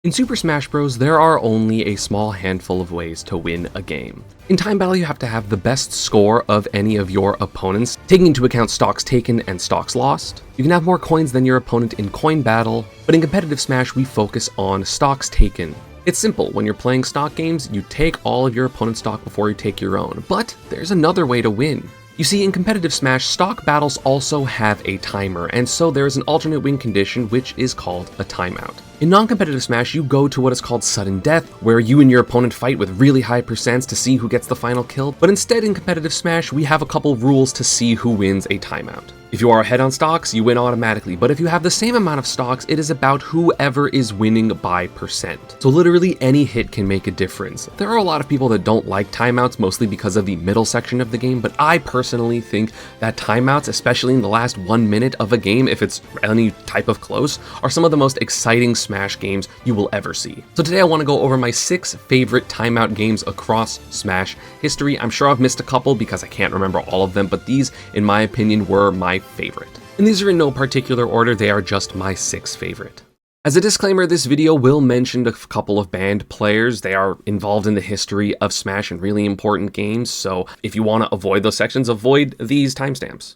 In Super Smash Bros., there are only a small handful of ways to win a game. In time battle, you have to have the best score of any of your opponents, taking into account stocks taken and stocks lost. You can have more coins than your opponent in coin battle, but in competitive Smash, we focus on stocks taken. It's simple. When you're playing stock games, you take all of your opponent's stock before you take your own. But there's another way to win. You see, in competitive Smash, stock battles also have a timer, and so there is an alternate win condition which is called a timeout. In non-competitive Smash, you go to what is called sudden death, where you and your opponent fight with really high percents to see who gets the final kill, but instead in competitive Smash, we have a couple rules to see who wins a timeout. If you are ahead on stocks, you win automatically, but if you have the same amount of stocks, it is about whoever is winning by percent. So literally any hit can make a difference. There are a lot of people that don't like timeouts, mostly because of the middle section of the game, but I personally think that timeouts, especially in the last 1 minute of a game, if it's any type of close, are some of the most exciting Smash games you will ever see. So today I want to go over my 6 favorite timeout games across Smash history. I'm sure I've missed a couple because I can't remember all of them, but these, in my opinion, were my favorite. And these are in no particular order, they are just my 6 favorite. As a disclaimer, this video will mention a couple of banned players. They are involved in the history of Smash and really important games, so if you want to avoid those sections, avoid these timestamps.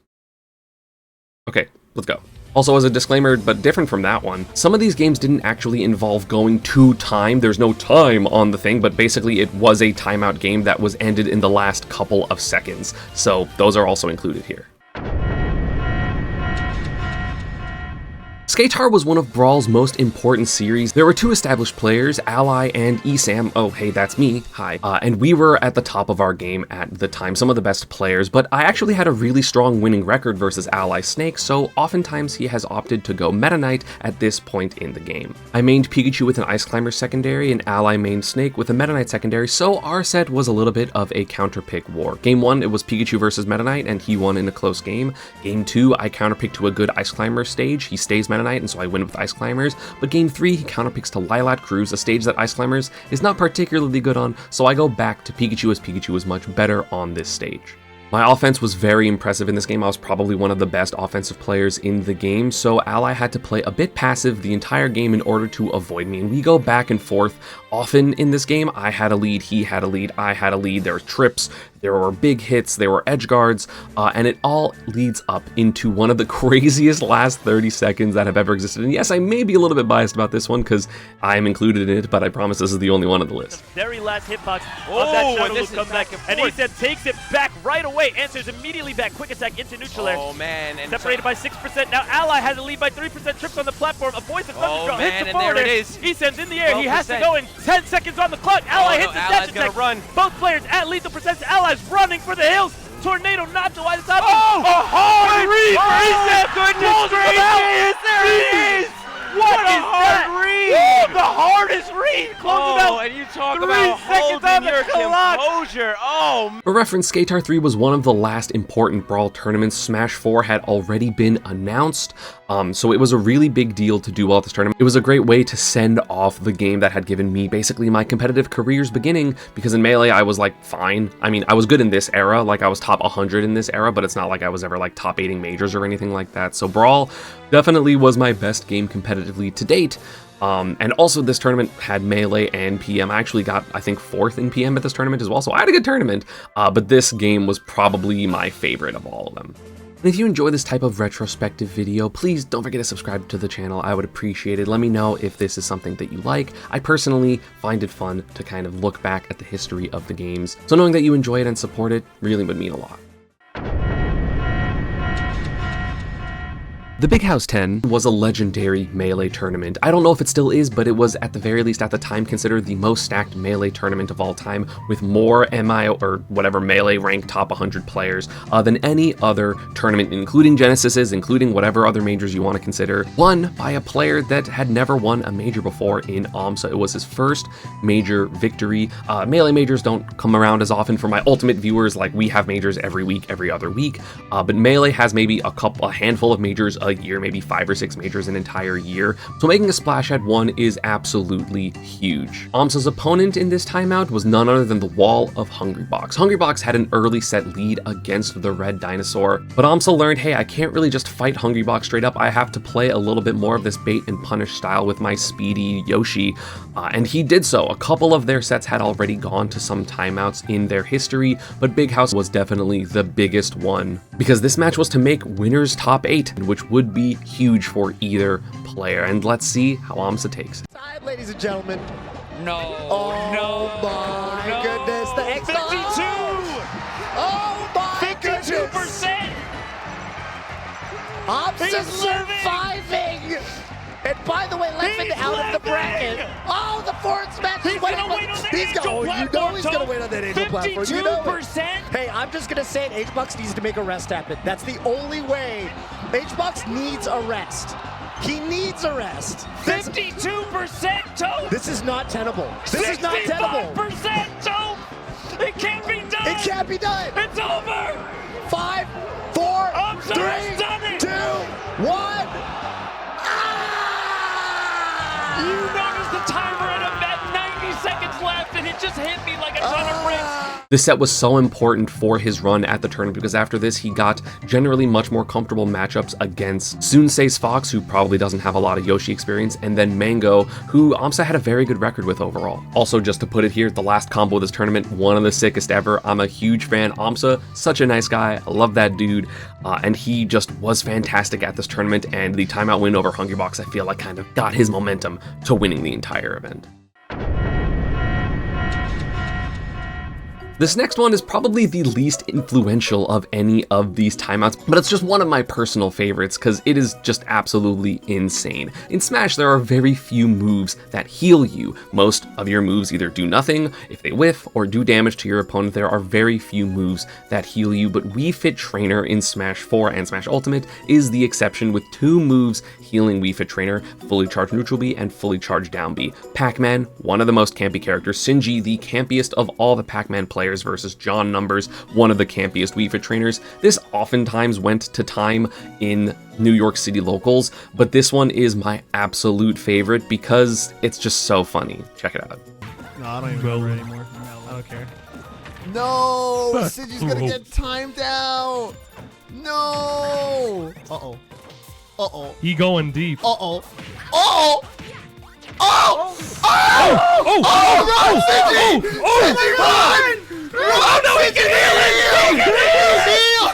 Okay, let's go. Also, as a disclaimer, but different from that one, some of these games didn't actually involve going to time. There's no time on the thing, but basically it was a timeout game that was ended in the last couple of seconds. So those are also included here. SKTAR was one of Brawl's most important series. There were 2 established players, Ally and ESAM. Oh, hey, that's me. Hi. And we were at the top of our game at the time, some of the best players, but I actually had a really strong winning record versus Ally Snake, so oftentimes he has opted to go Meta Knight at this point in the game. I mained Pikachu with an Ice Climber secondary, and Ally mained Snake with a Meta Knight secondary, so our set was a little bit of a counterpick war. Game 1, it was Pikachu versus Meta Knight, and he won in a close game. Game 2, I counterpicked to a good Ice Climber stage. He stays Meta Knight, and so I win with Ice Climbers, but game 3 he counterpicks to Lilat Cruise, a stage that Ice Climbers is not particularly good on, so I go back to Pikachu as Pikachu is much better on this stage. My offense was very impressive in this game. I was probably one of the best offensive players in the game, so Ally had to play a bit passive the entire game in order to avoid me, and we go back and forth often in this game. I had a lead, he had a lead, I had a lead, there were trips, there were big hits, there were edge guards, and it all leads up into one of the craziest last 30 seconds that have ever existed. And yes, I may be a little bit biased about this one because I am included in it, but I promise this is the only one on the list. The very last hitbox of that Shadow Loop comeback, and ESAM takes it back right away, answers immediately back, quick attack into neutral air. Oh man, and separated by 6%, now Ally has a lead by 3%, trips on the platform, avoids the thunder hits the forward air. ESAM's in the air, 12%. He has to go in 10 seconds on the clock, Ally hits the dash attack. Run. Both players at lethal percent, Ally's running for the hills. Tornado not to wide the top. Oh! A hard read for ESAM. Goodness gracious! There it is! What is that? Read? The hardest read. Close it out. And you talk 3 about seconds holding on the your clock. composure. Oh. For reference, SKTAR 3 was one of the last important Brawl tournaments. Smash 4 had already been announced, so it was a really big deal to do well at this tournament. It was a great way to send off the game that had given me basically my competitive career's beginning, because in Melee I was like fine. I mean, I was good in this era, like I was top 100 in this era, but it's not like I was ever like top 8ing majors or anything like that. So Brawl definitely was my best game competitively to date. And also this tournament had Melee and PM. I actually got, I think, 4th in PM at this tournament as well, so I had a good tournament, but this game was probably my favorite of all of them. And if you enjoy this type of retrospective video, please don't forget to subscribe to the channel. I would appreciate it. Let me know if this is something that you like. I personally find it fun to kind of look back at the history of the games, so knowing that you enjoy it and support it really would mean a lot. The Big House 10 was a legendary Melee tournament. I don't know if it still is, but it was at the very least at the time considered the most stacked Melee tournament of all time, with more MI or whatever Melee ranked top 100 players than any other tournament, including Genesis's, including whatever other majors you want to consider, won by a player that had never won a major before in aMSa. It was his first major victory. Melee majors don't come around as often for my Ultimate viewers, like we have majors every week, every other week, but Melee has maybe a handful of majors a a year, maybe 5 or 6 majors an entire year. So making a splash at 1 is absolutely huge. aMSa's opponent in this timeout was none other than the wall of Hungrybox. Hungrybox had an early set lead against the red dinosaur, but aMSa learned, hey, I can't really just fight Hungrybox straight up. I have to play a little bit more of this bait and punish style with my speedy Yoshi, and he did so. A couple of their sets had already gone to some timeouts in their history, but Big House was definitely the biggest one, because this match was to make winners top 8, which would be huge for either player. And let's see how aMSa takes it. Time, ladies and gentlemen. No. Oh no. my goodness. The X 52. Oh my 52%. goodness. aMSa surviving. And by the way, Leffin out of the bracket. Oh, the fourth match. He's gonna wait on that angel platform. You know he's gonna wait on that angel platform. You know 52%. Hey, I'm just gonna say it. Hbox needs to make a rest happen. That's the only way. Hbox needs a rest. He needs a rest. 52% tote. This is not tenable. This is not tenable. 65% tote. It can't be done. It can't be done. It's over. 5, 4, aMSa 3, has done it. 2, 1. You noticed the timer at 90 seconds left, and it just hit me like a ton of bricks. This set was so important for his run at the tournament because after this he got generally much more comfortable matchups against Sunsei's Fox, who probably doesn't have a lot of Yoshi experience, and then Mango, who aMSa had a very good record with overall. Also, just to put it here, the last combo of this tournament, one of the sickest ever. I'm a huge fan. aMSa, such a nice guy. I love that dude. And he just was fantastic at this tournament, and the timeout win over Hungrybox, I feel like, kind of got his momentum to winning the entire event. This next one is probably the least influential of any of these timeouts, but it's just one of my personal favorites because it is just absolutely insane. In Smash, there are very few moves that heal you. Most of your moves either do nothing if they whiff or do damage to your opponent. There are very few moves that heal you, but Wii Fit Trainer in Smash 4 and Smash Ultimate is the exception, with 2 moves healing Wii Fit Trainer: fully charged neutral B and fully charged down B. Pac-Man, one of the most campy characters. Sinji, the campiest of all the Pac-Man players, versus John Numbers, one of the campiest Wii Fit trainers. This oftentimes went to time in New York City locals, but this one is my absolute favorite because it's just so funny. Check it out. No, I don't even remember anymore. I don't care. No! Sinji's gonna get timed out! No! Uh-oh. Uh-oh. He going deep. Uh-oh. Uh-oh! Oh! Oh! Oh! Run, Sinji! Sinji, run! Oh no, he can heal it! He can heal!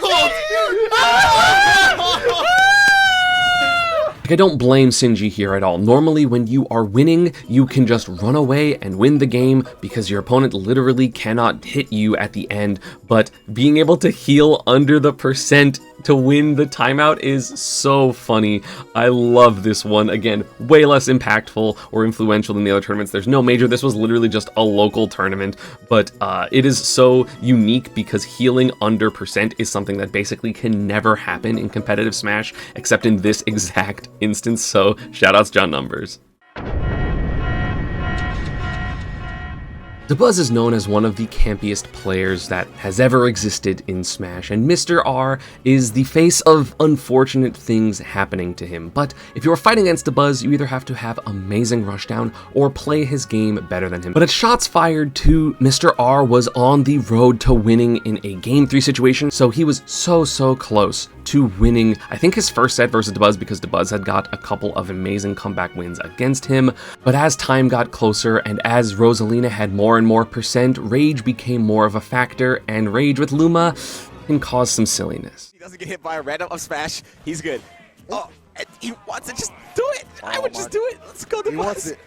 Like, I don't blame Sinji here at all. Normally, when you are winning, you can just run away and win the game because your opponent literally cannot hit you at the end, but being able to heal under the percent to win the timeout is so funny. I love this one. Again, way less impactful or influential than the other tournaments. There's no major. This was literally just a local tournament, but it is so unique because healing under percent is something that basically can never happen in competitive Smash, except in this exact instance. So shoutouts John Numbers. Dabuz is known as one of the campiest players that has ever existed in Smash, and Mr. R is the face of unfortunate things happening to him. But if you're fighting against Dabuz, you either have to have amazing rushdown or play his game better than him. But at shots fired 2, Mr. R was on the road to winning in a Game 3 situation, so he was so close to winning, I think, his first set versus Dabuz, because Dabuz had got a couple of amazing comeback wins against him. But as time got closer and as Rosalina had more and more percent, rage became more of a factor, and rage with Luma can cause some silliness. He doesn't get hit by a random up smash, he's good. Oh, and he wants it, just do it. I would just do it. Let's go to the wants it.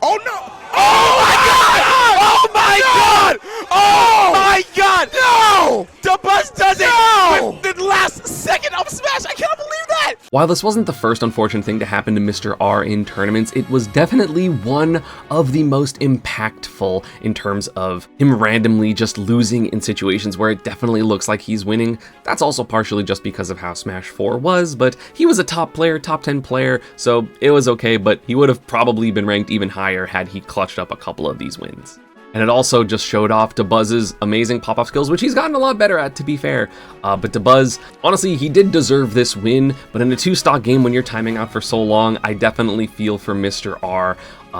Oh no! Oh my god! Oh my god! Oh my god! No! Dabuz does it with the last second up smash. I cannot believe that! While this wasn't the first unfortunate thing to happen to Mr. R in tournaments, it was definitely one of the most impactful in terms of him randomly just losing in situations where it definitely looks like he's winning. That's also partially just because of how Smash 4 was, but he was a top player, top 10 player, so it was okay, but he would have probably been ranked even higher had he clutched up a couple of these wins. And it also just showed off Dabuz's amazing pop-off skills, which he's gotten a lot better at, to be fair. But Dabuz, honestly, he did deserve this win, but in a 2-stock game when you're timing out for so long, I definitely feel for Mr. R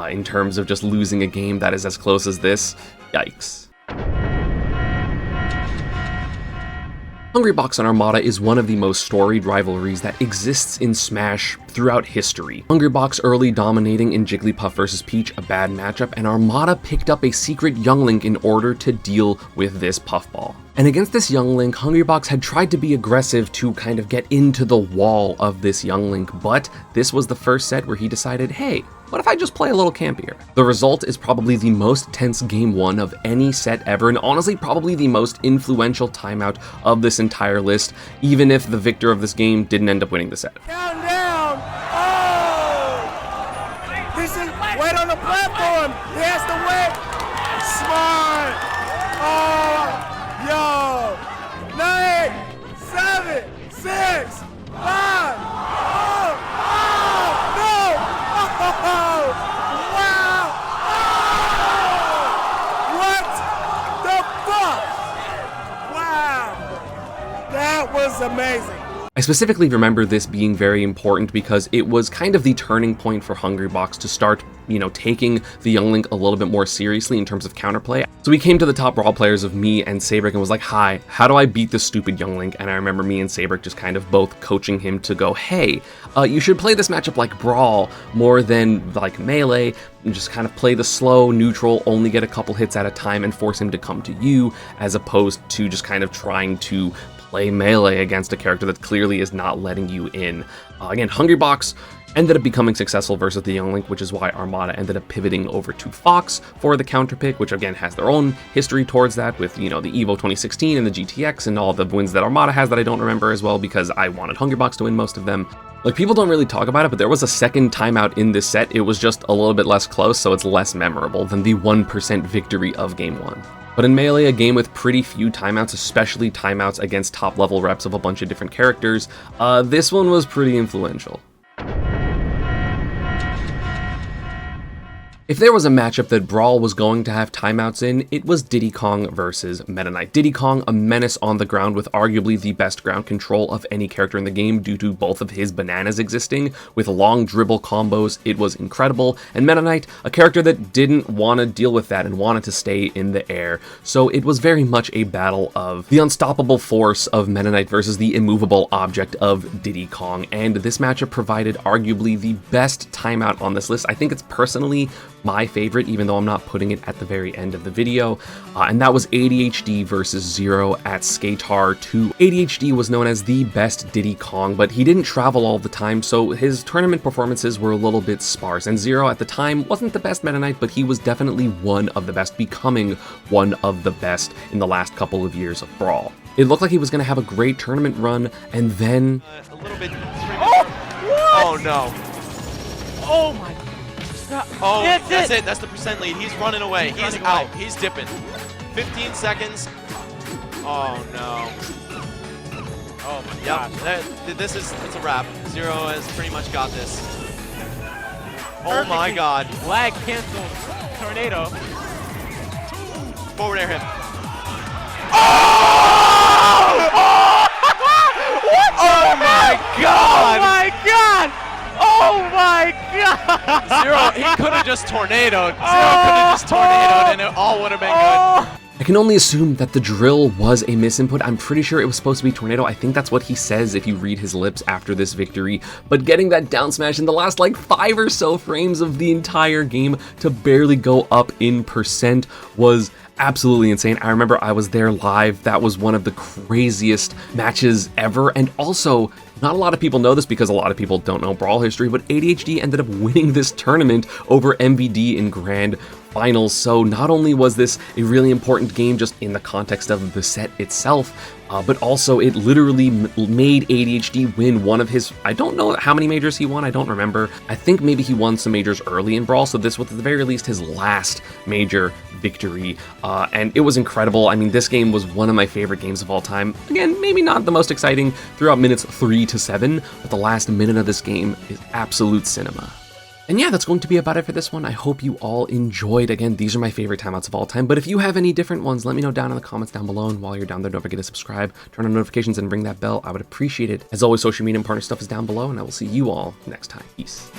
in terms of just losing a game that is as close as this. Yikes. Hungrybox and Armada is one of the most storied rivalries that exists in Smash throughout history. Hungrybox early dominating in Jigglypuff vs Peach, a bad matchup, and Armada picked up a secret Young Link in order to deal with this Puffball. And against this Young Link, Hungrybox had tried to be aggressive to kind of get into the wall of this Young Link, but this was the first set where he decided, hey, what if I just play a little campier? The result is probably the most tense game 1 of any set ever, and honestly probably the most influential timeout of this entire list, even if the victor of this game didn't end up winning the set. Down. Oh! This is wait on the platform. He has to wait. Smart. Oh, yo. 9, 7, 6, 5. Amazing. I specifically remember this being very important because it was kind of the turning point for Hungrybox to start, taking the Young Link a little bit more seriously in terms of counterplay. So we came to the top Brawl players of me and Sabric and was like, hi, how do I beat this stupid Young Link? And I remember me and Sabric just kind of both coaching him to go, hey, you should play this matchup like Brawl more than like Melee, and just kind of play the slow, neutral, only get a couple hits at a time and force him to come to you, as opposed to just kind of trying to play Melee against a character that clearly is not letting you in. Again, Hungrybox ended up becoming successful versus the Young Link, which is why Armada ended up pivoting over to Fox for the counter pick, which again has their own history towards that with, the EVO 2016 and the GTX and all the wins that Armada has that I don't remember as well because I wanted Hungrybox to win most of them. Like, people don't really talk about it, but there was a second timeout in this set. It was just a little bit less close, so it's less memorable than the 1% victory of Game 1. But in Melee, a game with pretty few timeouts, especially timeouts against top-level reps of a bunch of different characters, this one was pretty influential. If there was a matchup that Brawl was going to have timeouts in, it was Diddy Kong versus Meta Knight. Diddy Kong, a menace on the ground with arguably the best ground control of any character in the game due to both of his bananas existing, with long dribble combos, it was incredible. And Meta Knight, a character that didn't want to deal with that and wanted to stay in the air. So it was very much a battle of the unstoppable force of Meta Knight versus the immovable object of Diddy Kong. And this matchup provided arguably the best timeout on this list. I think it's personally my favorite, even though I'm not putting it at the very end of the video, and that was ADHD versus Zero at SKTAR 2. ADHD was known as the best Diddy Kong, but he didn't travel all the time, so his tournament performances were a little bit sparse, and Zero at the time wasn't the best Meta Knight, but he was definitely one of the best, becoming one of the best in the last couple of years of Brawl. It looked like he was going to have a great tournament run, and then... a little bit... Oh no. Oh my God. Oh, that's it. That's the percent lead. He's running away. He's out. He's dipping. 15 seconds. Oh, no. Oh, my God. Yep. It's a wrap. Zero has pretty much got this. Oh, my God. Lag cancel. Tornado. Forward air him. Oh! What? Oh, my God. Oh, my God. Oh my God! Zero, he could have just tornadoed. Zero could have just tornadoed and it all would have been good. I can only assume that the drill was a misinput. I'm pretty sure it was supposed to be Tornado. I think that's what he says if you read his lips after this victory. But getting that down smash in the last like 5 or so frames of the entire game to barely go up in percent was absolutely insane. I remember I was there live. That was one of the craziest matches ever. And also, not a lot of people know this because a lot of people don't know Brawl history, but ADHD ended up winning this tournament over MVD in Grand Finals. So not only was this a really important game just in the context of the set itself, but also it literally made ADHD win one of his, I don't know how many majors he won, I don't remember. I think maybe he won some majors early in Brawl, so this was at the very least his last major victory, and it was incredible. I mean, this game was one of my favorite games of all time. Again, maybe not the most exciting throughout minutes 3 to 7, but the last minute of this game is absolute cinema. And yeah, that's going to be about it for this one. I hope you all enjoyed. Again, these are my favorite timeouts of all time, but if you have any different ones, let me know down in the comments down below. And while you're down there, don't forget to subscribe, turn on notifications, and ring that bell. I would appreciate it. As always, social media and partner stuff is down below, and I will see you all next time. Peace.